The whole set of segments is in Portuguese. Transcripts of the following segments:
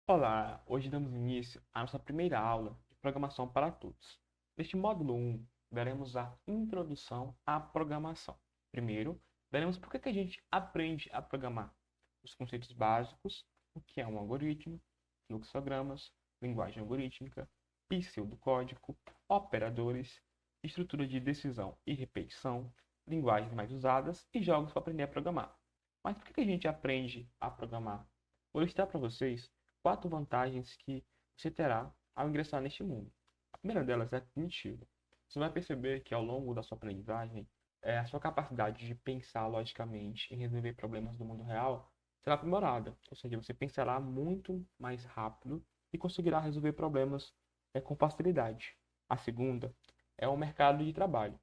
Olá, hoje damos início à nossa primeira aula de programação para todos. Neste módulo 1, veremos a introdução à programação. Primeiro, veremos por que a gente aprende a programar, os conceitos básicos, o que é um algoritmo, fluxogramas, linguagem algorítmica, pseudocódigo, operadores, estrutura de decisão e repetição, linguagens mais usadas e jogos para aprender a programar. Mas por que a gente aprende a programar? Vou listar para vocês 4 vantagens que você terá ao ingressar neste mundo. A primeira delas é cognitiva. Você vai perceber que ao longo da sua aprendizagem, a sua capacidade de pensar logicamente e resolver problemas do mundo real será aprimorada. Ou seja, você pensará muito mais rápido e conseguirá resolver problemas com facilidade. A segunda é o mercado de trabalho.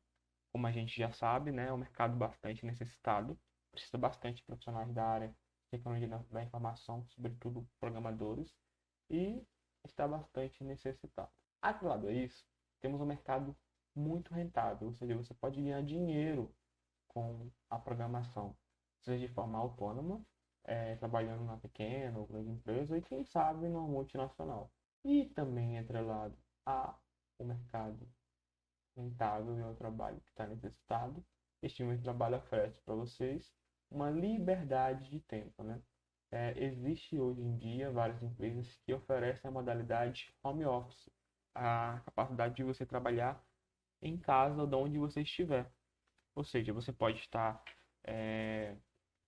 Como a gente já sabe, né, é um mercado bastante necessitado, precisa bastante de profissionais da área de tecnologia da informação, sobretudo programadores, e está bastante necessitado. Atrelado a isso, temos um mercado muito rentável, ou seja, você pode ganhar dinheiro com a programação, seja de forma autônoma, trabalhando numa pequena ou grande empresa, e quem sabe numa multinacional. E também atrelado ao mercado rentável e ao trabalho que está necessitado, este tipo de trabalho oferece para vocês uma liberdade de tempo, né? Existe hoje em dia várias empresas que oferecem a modalidade home office, a capacidade de você trabalhar em casa ou de onde você estiver. Ou seja, você pode estar é,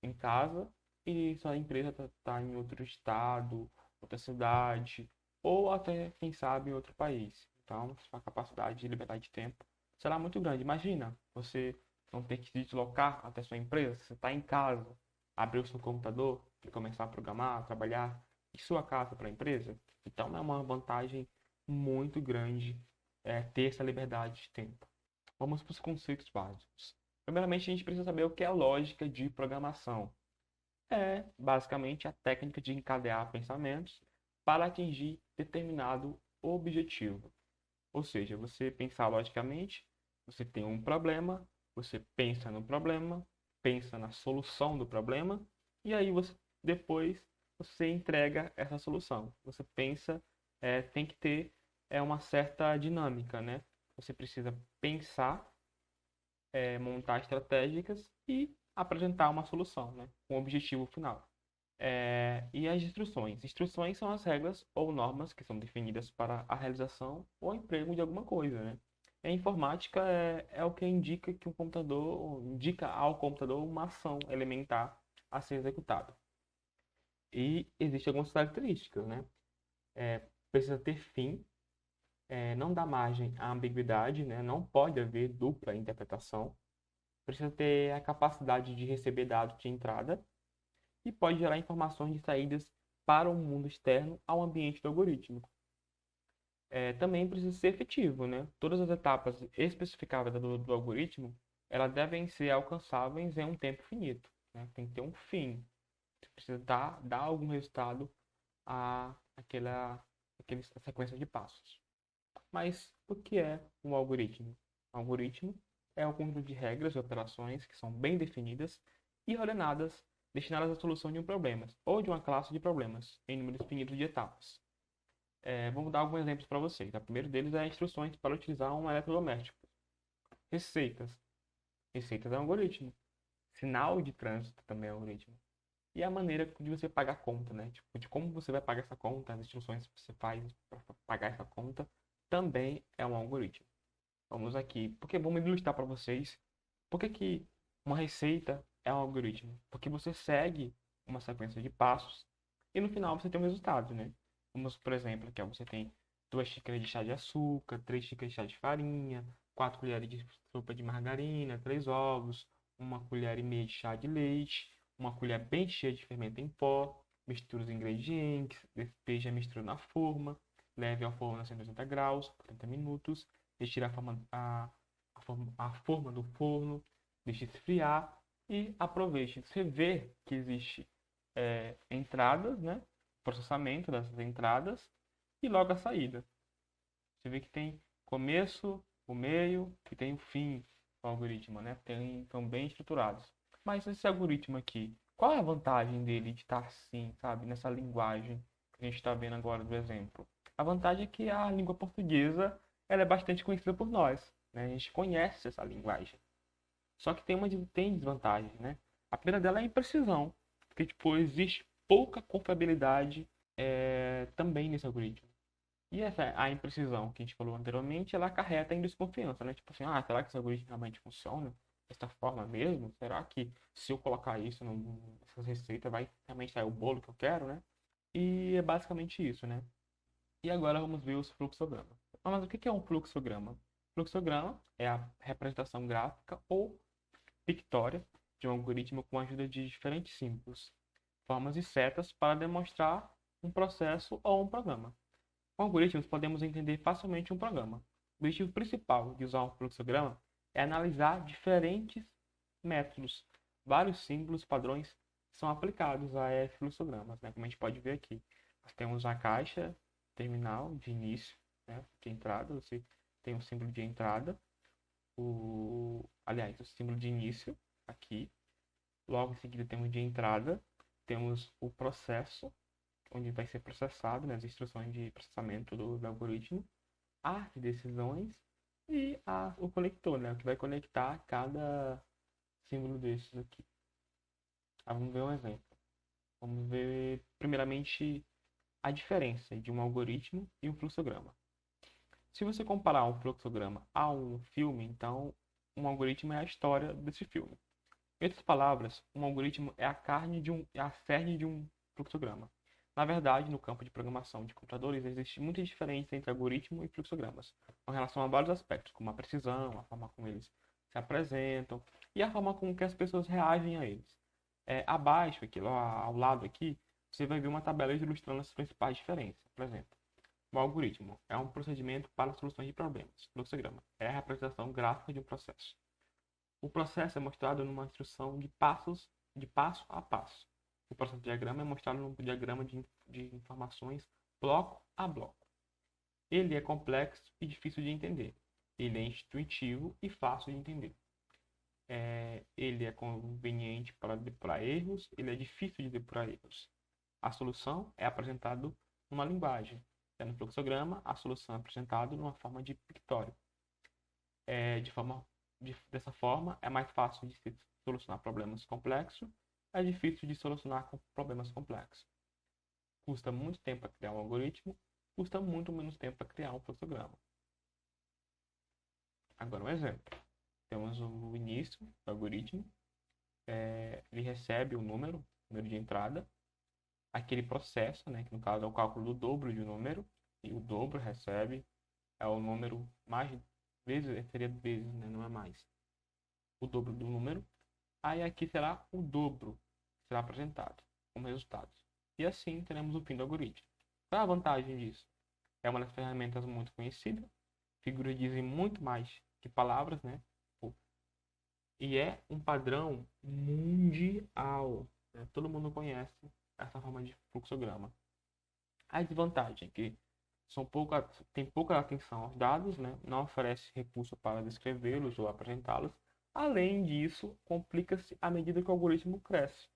em casa e sua empresa está em outro estado, outra cidade, ou até, quem sabe, em outro país. Então, sua capacidade de liberdade de tempo será muito grande. Imagina você não ter que se deslocar até sua empresa, você está em casa, abrir o seu computador e começar a programar, a trabalhar de sua casa para a empresa. Então, é uma vantagem muito grande ter essa liberdade de tempo. Vamos para os conceitos básicos. Primeiramente, a gente precisa saber o que é lógica de programação. É basicamente a técnica de encadear pensamentos para atingir determinado objetivo. Ou seja, você pensar logicamente, você tem um problema, você pensa no problema, pensa na solução do problema, e aí você depois você entrega essa solução. Você pensa, tem que ter uma certa dinâmica, né? Você precisa pensar, montar estratégicas e apresentar uma solução, né? Com o objetivo final. E as instruções. Instruções são as regras ou normas que são definidas para a realização ou emprego de alguma coisa, né? A informática é o que indica que o computador indica ao computador uma ação elementar a ser executada. E existem algumas características, né? Precisa ter fim, não dá margem à ambiguidade, né? Não pode haver dupla interpretação. Precisa ter a capacidade de receber dados de entrada e pode gerar informações de saídas para o mundo externo ao ambiente do algoritmo. Também precisa ser efetivo, né? Todas as etapas especificadas do algoritmo, elas devem ser alcançáveis em um tempo finito, né? Tem que ter um fim. Você precisa dar algum resultado àquela sequência de passos. Mas o que é um algoritmo? Um algoritmo é um conjunto de regras e operações que são bem definidas e ordenadas, destinadas à solução de um problema ou de uma classe de problemas em número finito de etapas. Vamos dar alguns exemplos para vocês. O primeiro deles é instruções para utilizar um eletrodoméstico. Receitas. Receitas é um algoritmo. Sinal de trânsito também é um algoritmo. E a maneira de você pagar a conta, né? Tipo, de como você vai pagar essa conta, as instruções que você faz para pagar essa conta, também é um algoritmo. Vamos aqui, porque vamos ilustrar para vocês por que uma receita é um algoritmo. Porque você segue uma sequência de passos e no final você tem um resultado, né? Vamos, por exemplo, aqui ó, você tem 2 xícaras de chá de açúcar, 3 xícaras de chá de farinha, 4 colheres de sopa de margarina, 3 ovos, 1,5 colher de chá de leite, uma colher bem cheia de fermento em pó, mistura os ingredientes, despeje a mistura na forma, leve ao forno a 180 graus por 30 minutos, retire a forma do forno, deixe esfriar e aproveite. Você vê que existe entradas, né? Processamento dessas entradas e logo a saída. Você vê que tem começo, o meio e tem o fim do algoritmo, né? Estão bem estruturados. Mas esse algoritmo aqui, qual é a vantagem dele de estar assim, sabe? Nessa linguagem a gente está vendo agora do exemplo. A vantagem é que a língua portuguesa ela é bastante conhecida por nós, né? A gente conhece essa linguagem. Só que tem desvantagem, né? A primeira dela é a imprecisão, porque tipo, existe pouca confiabilidade também nesse algoritmo. E essa a imprecisão que a gente falou anteriormente, ela acarreta em desconfiança, né? Tipo assim, será que esse algoritmo realmente funciona dessa forma mesmo? Será que se eu colocar isso nessas receitas vai realmente sair o bolo que eu quero, né? E é basicamente isso, né? E agora vamos ver os fluxogramas. Mas o que é um fluxograma? Fluxograma é a representação gráfica ou pictória de um algoritmo com a ajuda de diferentes símbolos, formas e setas para demonstrar um processo ou um programa. Com algoritmos, podemos entender facilmente um programa. O objetivo principal de usar um fluxograma é analisar diferentes métodos. Vários símbolos padrões são aplicados a fluxogramas, né? Como a gente pode ver aqui. Nós temos a caixa terminal de início, né? De entrada, você tem o símbolo de entrada, aliás, o símbolo de início aqui. Logo em seguida temos de entrada, temos o processo, onde vai ser processado, né, as instruções de processamento do algoritmo, as decisões e o conector, né, o que vai conectar cada símbolo desses aqui. Vamos ver um exemplo. Vamos ver, primeiramente, a diferença de um algoritmo e um fluxograma. Se você comparar um fluxograma a um filme, então um algoritmo é a história desse filme. Em outras palavras, um algoritmo é é a cerne de um fluxograma. Na verdade, no campo de programação de computadores, existe muita diferença entre algoritmo e fluxogramas, com relação a vários aspectos, como a precisão, a forma como eles se apresentam e a forma como que as pessoas reagem a eles. Abaixo, aqui, lá ao lado aqui, você vai ver uma tabela ilustrando as principais diferenças. Por exemplo, o algoritmo é um procedimento para soluções de problemas. O fluxograma é a representação gráfica de um processo. O processo é mostrado numa instrução de passo a passo. O processo de diagrama é mostrado num diagrama de informações bloco a bloco. Ele é complexo e difícil de entender. Ele é intuitivo e fácil de entender. Ele é conveniente para depurar erros. Ele é difícil de depurar erros. A solução é apresentada numa linguagem. No fluxograma, a solução é apresentada numa forma de pictório. Dessa forma, é mais fácil de se solucionar problemas complexos, é difícil de solucionar com problemas complexos. Custa muito tempo para criar um algoritmo, custa muito menos tempo para criar um fluxograma. Agora um exemplo. Temos o início do algoritmo, ele recebe o número de entrada, aquele processo, né, que no caso é o cálculo do dobro de um número, e o dobro recebe o número mais vezes, seria vezes, né, não é mais. O dobro do número, aí aqui será o dobro que será apresentado como resultado. E assim teremos o fim do algoritmo. Qual é a vantagem disso? É uma das ferramentas muito conhecida, figuras dizem muito mais que palavras, né? E é um padrão mundial, né? Todo mundo conhece essa forma de fluxograma. A desvantagem é que tem pouca atenção aos dados, né? Não oferece recurso para descrevê-los ou apresentá-los. Além disso, complica-se à medida que o algoritmo cresce.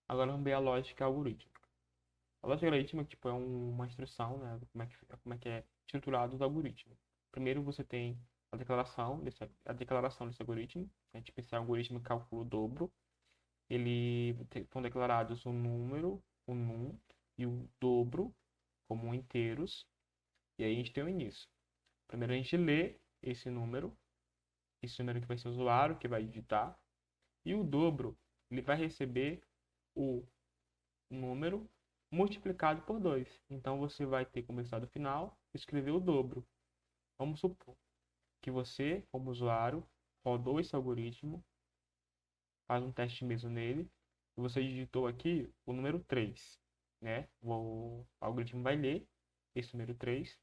Agora vamos ver a lógica algorítmica. A lógica algorítmica tipo, é uma instrução, né? Como é que é estruturado os algoritmos. Primeiro você tem a declaração desse algoritmo. Tipo, esse algoritmo calcula o dobro. São declarados o número, o num, e o dobro como inteiros. E aí a gente tem o início. Primeiro a gente lê esse número que vai ser o usuário que vai digitar. E o dobro, ele vai receber o número multiplicado por 2. Então você vai ter como resultado final escrever o dobro. Vamos supor que você, como usuário, rodou esse algoritmo, faz um teste mesmo nele, e você digitou aqui o número 3, né? O algoritmo vai ler esse número 3,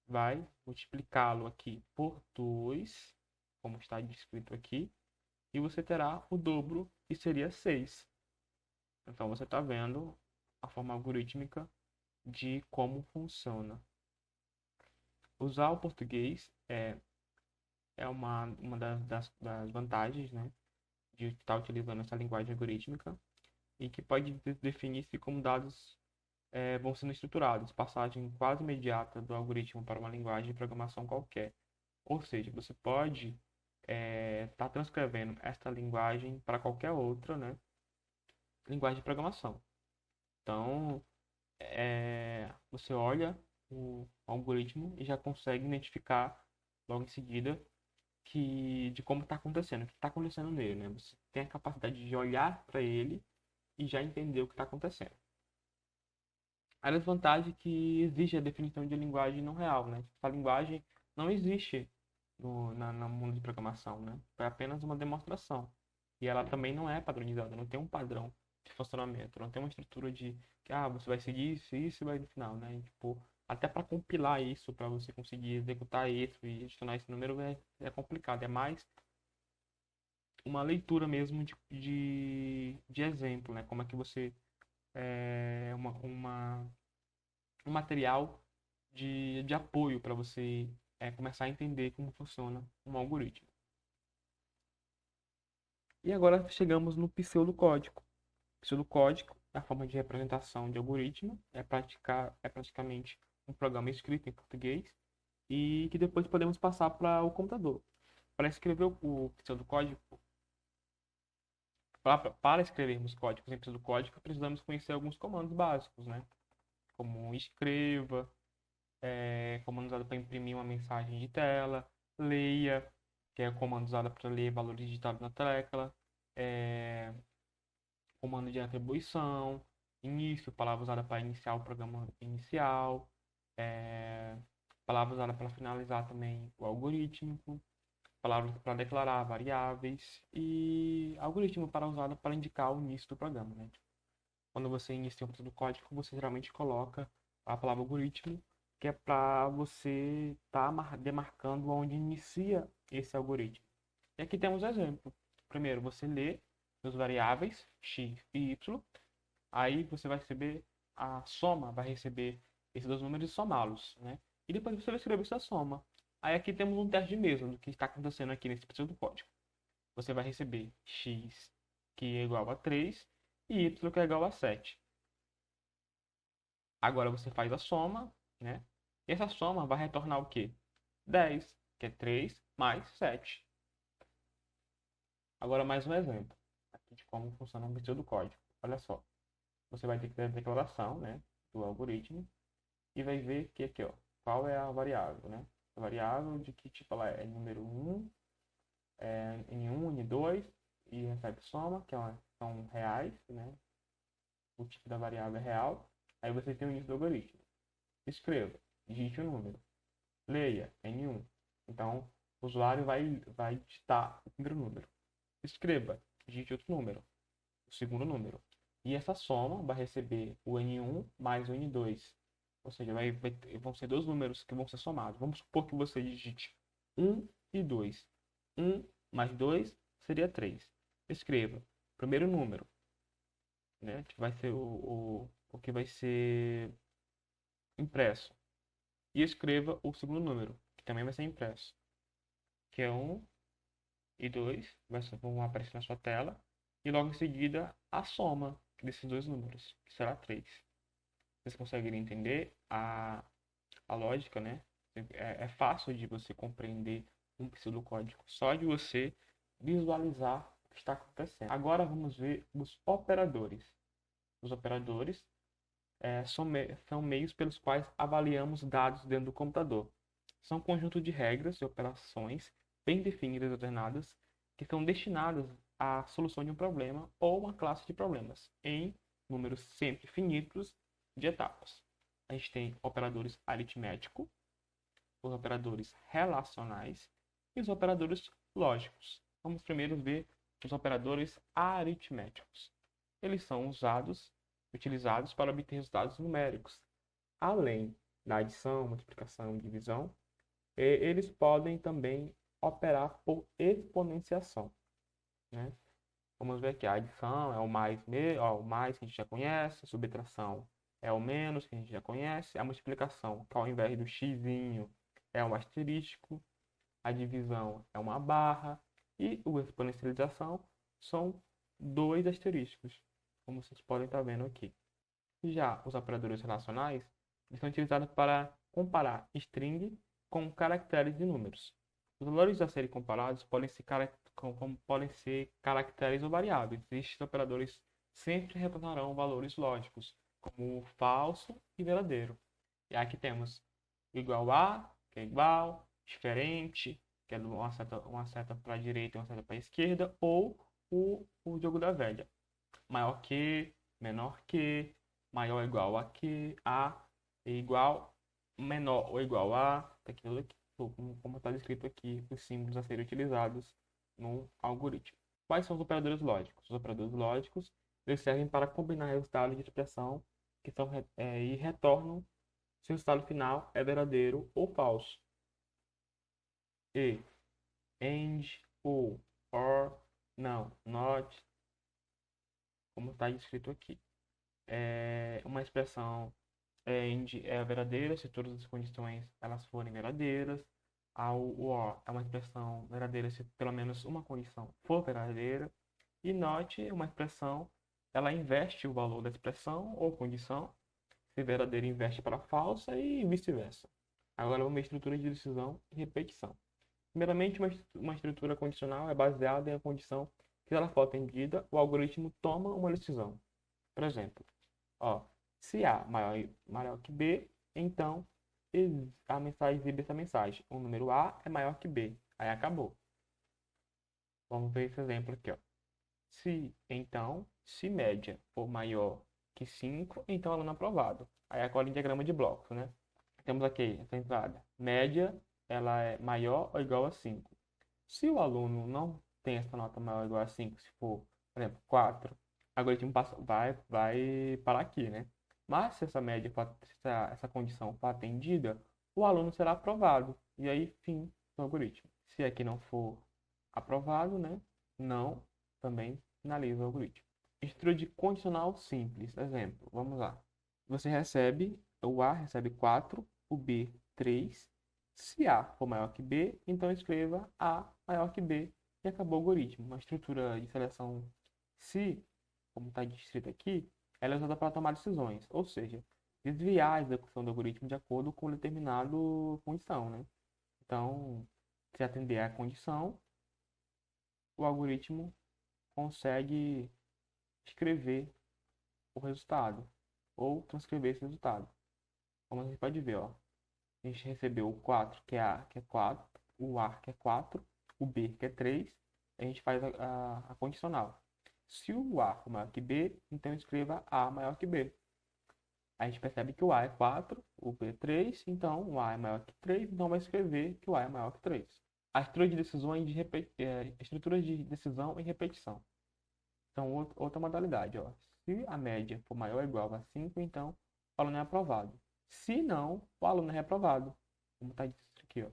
vai multiplicá-lo aqui por 2, como está descrito aqui, e você terá o dobro, que seria 6. Então você está vendo a forma algorítmica de como funciona. Usar o português é uma das vantagens, né, de estar utilizando essa linguagem algorítmica e que pode definir-se como dados vão sendo estruturados, passagem quase imediata do algoritmo para uma linguagem de programação qualquer. Ou seja, você pode estar transcrevendo esta linguagem para qualquer outra, né, linguagem de programação. Então, você olha o algoritmo e já consegue identificar logo em seguida de como está acontecendo, o que está acontecendo nele, né? Você tem a capacidade de olhar para ele e já entender o que está acontecendo. A desvantagem é que exige a definição de linguagem não real, né? A linguagem não existe no mundo de programação, né? É apenas uma demonstração. E ela também não é padronizada, não tem um padrão de funcionamento, não tem uma estrutura de que você vai seguir isso e vai no final, né? E, tipo, até para compilar isso, para você conseguir executar isso e adicionar esse número é complicado. É mais uma leitura mesmo de exemplo, né? Como é que você um material de apoio para você começar a entender como funciona um algoritmo. E agora chegamos no pseudocódigo. Pseudocódigo é a forma de representação de algoritmo, é praticamente um programa escrito em português e que depois podemos passar para o computador. Para escrever o pseudocódigo, para escrevermos códigos em pseudocódigo, precisamos conhecer alguns comandos básicos, né? Como escreva, comando usado para imprimir uma mensagem de tela, leia, que é o comando usado para ler valores digitados na tecla, é, comando de atribuição, início, palavra usada para iniciar o programa inicial, é, palavra usada para finalizar também o algoritmo, palavras para declarar variáveis e algoritmo para usado para indicar o início do programa, né? Quando você inicia um do código, você geralmente coloca a palavra algoritmo, que é para você estar demarcando onde inicia esse algoritmo. E aqui temos um exemplo. Primeiro, você lê as variáveis x e y, aí você vai receber a soma, vai receber esses dois números e somá-los, né? E depois você vai escrever essa soma. Aí aqui temos um teste de mesa do que está acontecendo aqui nesse do código. Você vai receber x, que é igual a 3, e y, que é igual a 7. Agora você faz a soma, né? E essa soma vai retornar o quê? 10, que é 3 mais 7. Agora mais um exemplo aqui de como funciona o do código. Olha só, você vai ter que ter a declaração, né, do algoritmo e vai ver que aqui, ó, qual é a variável, né? A variável de que tipo ela é número 1, N1, N2 e recebe soma, são reais, né? O tipo da variável é real. Aí você tem o início do algoritmo. Escreva, digite o número. Leia, N1. Então, o usuário vai digitar o primeiro número. Escreva, digite outro número, o segundo número. E essa soma vai receber o N1 mais o N2. Ou seja, vão ser dois números que vão ser somados. Vamos supor que você digite 1 e 2. 1 mais 2 seria 3. Escreva, primeiro número, né, que vai ser o que vai ser impresso. E escreva o segundo número, que também vai ser impresso, que é 1 e 2, vão aparecer na sua tela, e logo em seguida a soma desses dois números, que será 3. Vocês conseguem entender a lógica, né? É fácil de você compreender um pseudocódigo só de você visualizar o que está acontecendo. Agora vamos ver os operadores. Os operadores são meios pelos quais avaliamos dados dentro do computador. São um conjunto de regras e operações bem definidas e ordenadas que são destinadas à solução de um problema ou uma classe de problemas em números sempre finitos de etapas. A gente tem operadores aritméticos, os operadores relacionais e os operadores lógicos. Vamos primeiro ver os operadores aritméticos. Eles são utilizados para obter resultados numéricos. Além da adição, multiplicação e divisão, eles podem também operar por exponenciação, né? Vamos ver que a adição é o mais que a gente já conhece, a subtração é o menos que a gente já conhece, a multiplicação, que ao invés do x é um asterístico, a divisão é uma barra e a exponencialização são dois asterísticos, como vocês podem estar vendo aqui. Já os operadores relacionais eles são utilizados para comparar string com caracteres e números. Os valores a serem comparados podem ser, podem ser caracteres ou variáveis. Estes operadores sempre retornarão valores lógicos, como falso e verdadeiro. E aqui temos igual a, que é igual, diferente, que é uma seta para a direita e uma seta para a esquerda, ou o jogo da velha. Maior que, menor que, maior ou igual a que, a igual, menor ou igual a, aquilo aqui, como está descrito aqui, os símbolos a serem utilizados no algoritmo. Quais são os operadores lógicos? Os operadores lógicos eles servem para combinar resultados de expressão que são, e retornam se o resultado final é verdadeiro ou falso. E, and, or, não, not, como está escrito aqui. Uma expressão and é verdadeira se todas as condições elas forem verdadeiras. O or é uma expressão verdadeira se pelo menos uma condição for verdadeira. E not é uma expressão, ela inverte o valor da expressão ou condição. Se verdadeira inverte para falsa e vice-versa. Agora vamos ver estrutura de decisão e repetição. Primeiramente, uma estrutura condicional é baseada em a condição que, se ela for atendida, o algoritmo toma uma decisão. Por exemplo, se A maior que B, então a mensagem exibe essa mensagem. O número A é maior que B. Aí acabou. Vamos ver esse exemplo aqui. Se média for maior que 5, então aluno aprovado. Aí agora em diagrama de blocos, né? Temos aqui essa entrada. Média, ela é maior ou igual a 5. Se o aluno não tem essa nota maior ou igual a 5, se for, por exemplo, 4, o algoritmo vai parar aqui, né? Mas se essa média, se essa condição for atendida, o aluno será aprovado. E aí, fim do algoritmo. Se aqui não for aprovado, né? Não, também finaliza o algoritmo. Estrutura de condicional simples. Exemplo, vamos lá. O A recebe 4, o B 3. Se A for maior que B, então escreva A maior que B e acabou o algoritmo. Uma estrutura de seleção se, como está descrito aqui, ela é usada para tomar decisões, ou seja, desviar a execução do algoritmo de acordo com determinada condição, né? Então, se atender à condição, o algoritmo consegue escrever o resultado ou transcrever esse resultado. Como a gente pode ver, a gente recebeu o 4, que é A, que é 4, o A, que é 4, o B, que é 3, a gente faz a condicional. Se o A for maior que B, então escreva A maior que B. A gente percebe que o A é 4, o B é 3, então o A é maior que 3, então vai escrever que o A é maior que 3. A estrutura de decisão e repetição. Então, outra modalidade, Se a média for maior ou igual a 5, então o aluno é aprovado. Se não, o aluno é reprovado. Como está escrito aqui,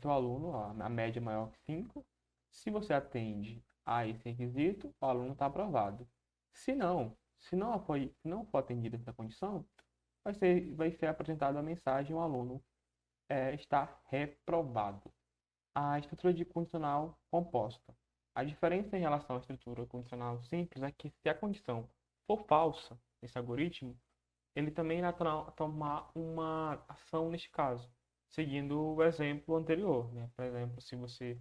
se o aluno, a média é maior que 5, se você atende a esse requisito, o aluno está aprovado. Se não for atendida essa condição, vai ser apresentada a mensagem, o aluno está reprovado. A estrutura de condicional composta. A diferença em relação à estrutura condicional simples é que se a condição for falsa nesse algoritmo, ele também irá tomar uma ação neste caso, seguindo o exemplo anterior, né? Por exemplo, se você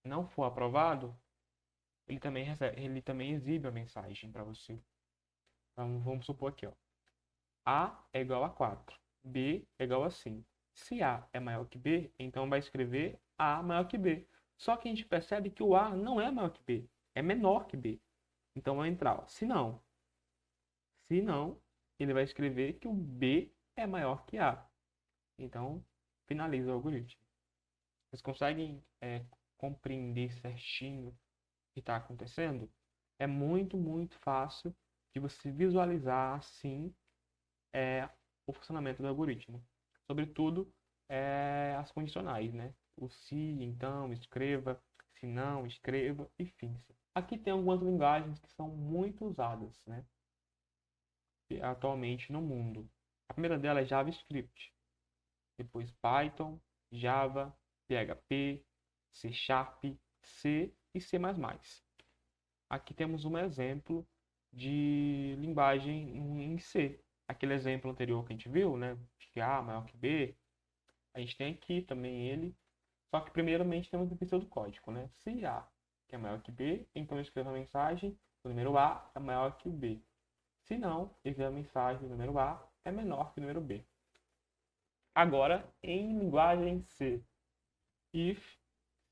não for aprovado, ele também exibe a mensagem para você. Então, vamos supor aqui, A é igual a 4, B é igual a 5. Se A é maior que B, então vai escrever A maior que B. Só que a gente percebe que o A não é maior que B, é menor que B. Então vai entrar, se não, ele vai escrever que o B é maior que A. Então, finaliza o algoritmo. Vocês conseguem compreender certinho o que está acontecendo? É muito, muito fácil de você visualizar assim o funcionamento do algoritmo. Sobretudo, as condicionais, né? O se, então, escreva, se não, escreva e fim-se. Aqui tem algumas linguagens que são muito usadas, né? Atualmente no mundo. A primeira dela é JavaScript, depois Python, Java, PHP, C Sharp, C e C++. Aqui temos um exemplo de linguagem em C. Aquele exemplo anterior que a gente viu, né? De que A maior que B, a gente tem aqui também ele. Só que primeiramente temos que pensar do código, né? Se A que é maior que B, então eu escrevo a mensagem, o número A é maior que o B. Se não, eu escrevo a mensagem, o número A é menor que o número B. Agora, em linguagem C, if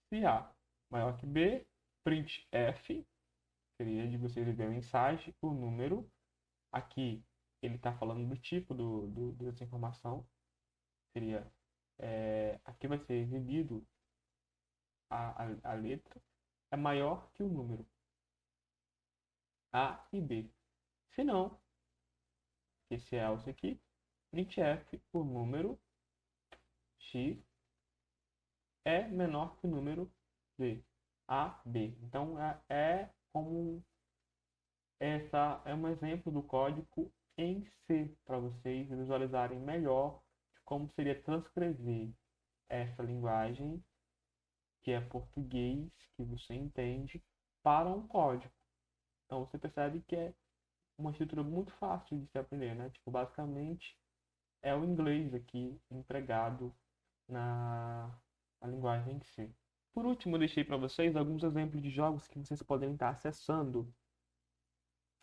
se A maior que B, print F, seria de você escrever a mensagem, o número. Aqui ele está falando do tipo dessa informação. Seria, aqui vai ser exibido a letra é maior que o número A e B. Se não, esse else aqui, printf, o número x é menor que o número b, a, b. Então como essa é um exemplo do código em C para vocês visualizarem melhor de como seria transcrever essa linguagem que é português que você entende para um código. Então você percebe que é uma estrutura muito fácil de se aprender, né? Tipo, basicamente é o inglês aqui empregado na linguagem em si. Por último, eu deixei para vocês alguns exemplos de jogos que vocês podem estar acessando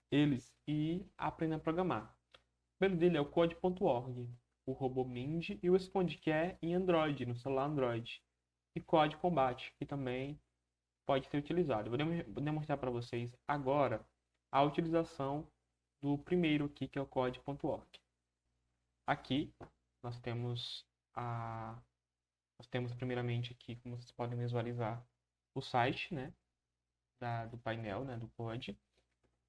eles e aprendendo a programar. O primeiro dele é o code.org, o RoboMind e o Esconde, que é em Android, no celular Android. E Code Combat, que também pode ser utilizado. Eu vou demonstrar para vocês agora a utilização do primeiro aqui, que é o code.org. Aqui nós temos nós temos primeiramente aqui, como vocês podem visualizar, o site, né, do painel, né, do code.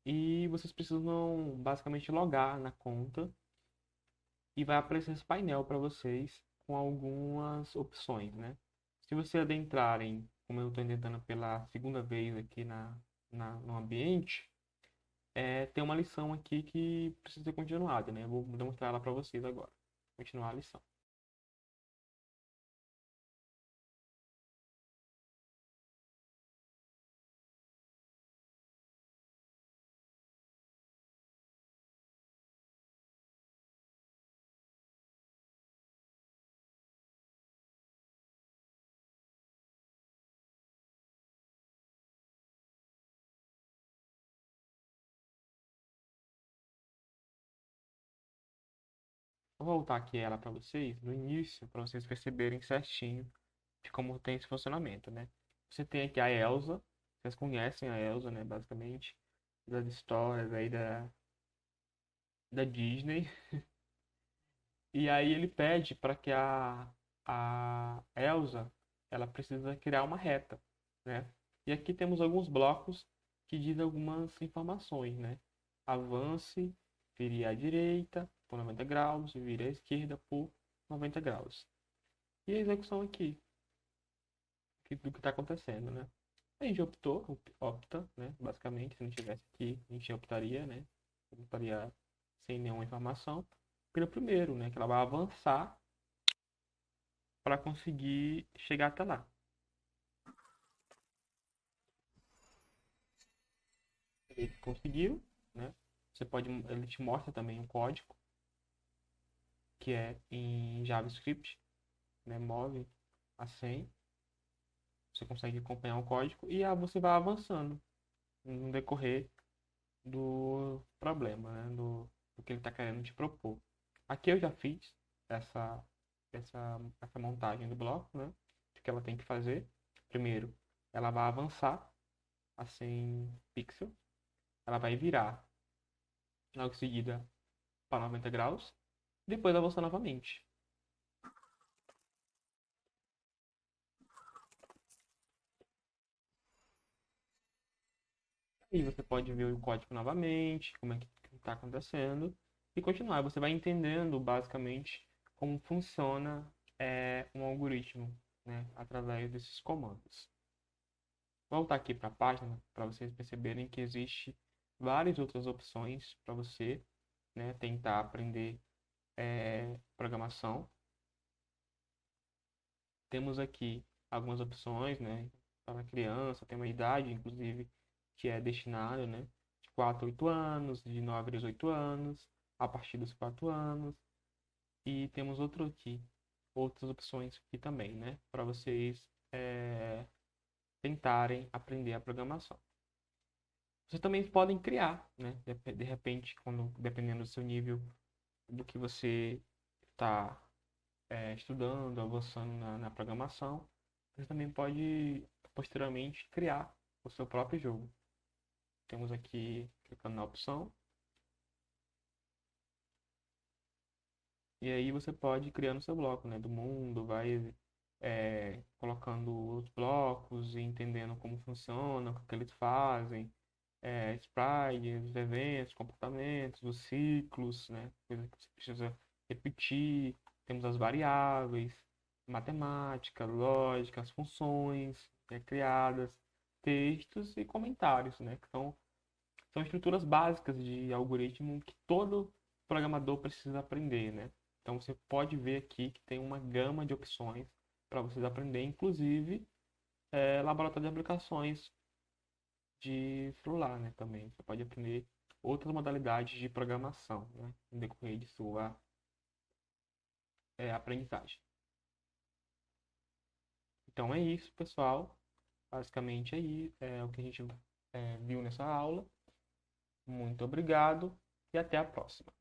E vocês precisam basicamente logar na conta e vai aparecer esse painel para vocês com algumas opções, né? Se vocês adentrarem, como eu estou adentrando pela segunda vez aqui no ambiente, tem uma lição aqui que precisa ser continuada, né? Eu vou demonstrar ela para vocês agora. Continuar a lição. Vou voltar aqui ela para vocês, no início, para vocês perceberem certinho de como tem esse funcionamento, né? Você tem aqui a Elsa, vocês conhecem a Elsa, né? Basicamente, das histórias aí da Disney. E aí ele pede para que a Elsa, ela precisa criar uma reta, né? E aqui temos alguns blocos que dizem algumas informações, né? Avance, vire à direita por 90 graus e vire à esquerda por 90 graus. E a execução aqui, do que está acontecendo, né? A gente opta, né? Basicamente, se não tivesse aqui, a gente optaria, né? Optaria sem nenhuma informação pelo primeiro, né? Que ela vai avançar para conseguir chegar até lá. Ele conseguiu, né? Ele te mostra também um código que é em JavaScript, né? Move a 100. Você consegue acompanhar o código e você vai avançando no decorrer do problema, né? Do que ele está querendo te propor. Aqui eu já fiz essa, essa montagem do bloco, né? O que ela tem que fazer. Primeiro, ela vai avançar a 100 pixels. Ela vai virar logo em seguida para 90 graus. Depois avançar novamente. E você pode ver o código novamente, como é que está acontecendo. E continuar. Você vai entendendo basicamente como funciona um algoritmo, né? Através desses comandos. Vou voltar aqui para a página para vocês perceberem que existe várias outras opções para você, né, tentar aprender programação. Temos aqui algumas opções, né, para criança, tem uma idade, inclusive que é destinado, né, de 4 a 8 anos, de 9 a 18 anos, a partir dos 4 anos. E temos outras opções aqui também, né, para vocês tentarem aprender a programação. Vocês também podem criar, né, de repente, dependendo do seu nível, do que você está estudando, avançando na programação, você também pode posteriormente criar o seu próprio jogo. Temos aqui, clicando na opção, e aí você pode ir criando seu bloco, né, do mundo, vai colocando os blocos e entendendo como funciona, o que eles fazem, sprites, os eventos, comportamentos, os ciclos, né, coisa que você precisa repetir. Temos as variáveis, matemática, lógica, as funções criadas, textos e comentários, né, que são estruturas básicas de algoritmo que todo programador precisa aprender, né? Então você pode ver aqui que tem uma gama de opções para vocês aprender, inclusive laboratório de aplicações de celular, né? Também você pode aprender outras modalidades de programação, né? No decorrer de sua aprendizagem. Então é isso, pessoal. Basicamente aí é o que a gente viu nessa aula. Muito obrigado e até a próxima.